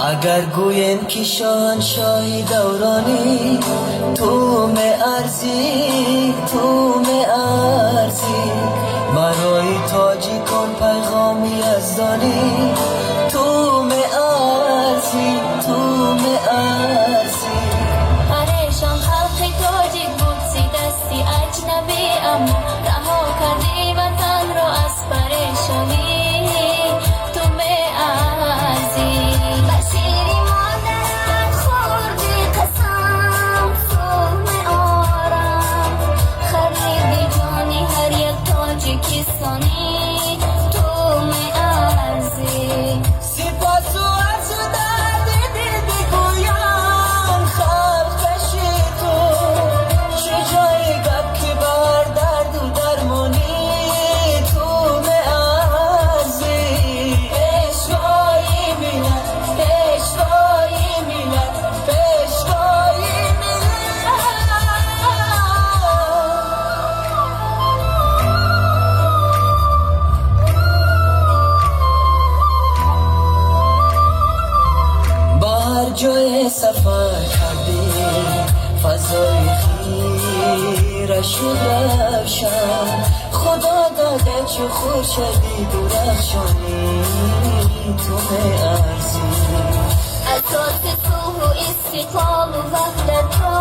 اگر گویم که شاهنشاهی دورانی تو ارزی برای تاجی کن پیغامی از دانی تو ارزی پریشان خلق تاجیک بود سی دستی اجنبی اما رها کردی وطن رو از پریشانی تو ارزی بشیری مادرت خوردی قسم تو آرام خریدی جانی هر یک تاجیکستانی تو ارزی سپاس و عرض و درد دل بگویم خلق بشی تو چه جای گپ که بر درد و درمانی تو ارزی پیشوای ملت بر جای سفر کردی فضای خیره شد روشن خدا داده چه خورشیدی درخشانی تو ارزی اساس صلح و استقلال و وحدت را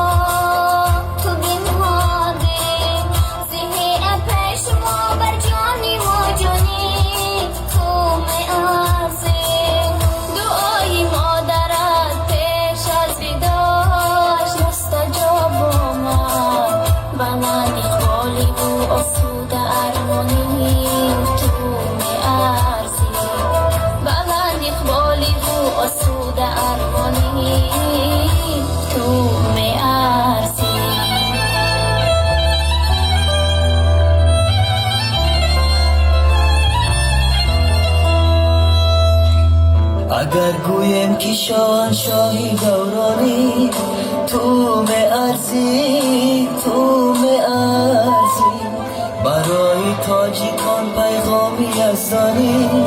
تو بنهادی ذهن پیشوا بر جانی و جانی تو ارزی دعای مادرت پیش از وداعش مستجاب آمد بلند اقبالی و آسود ارمانی تو ارزی بلند اقبالی و آسود ارمانی تو ارزی اگر گویم که شاهنشاهی دورانی تو ارزی برای تاجیکان پیغامی از دانی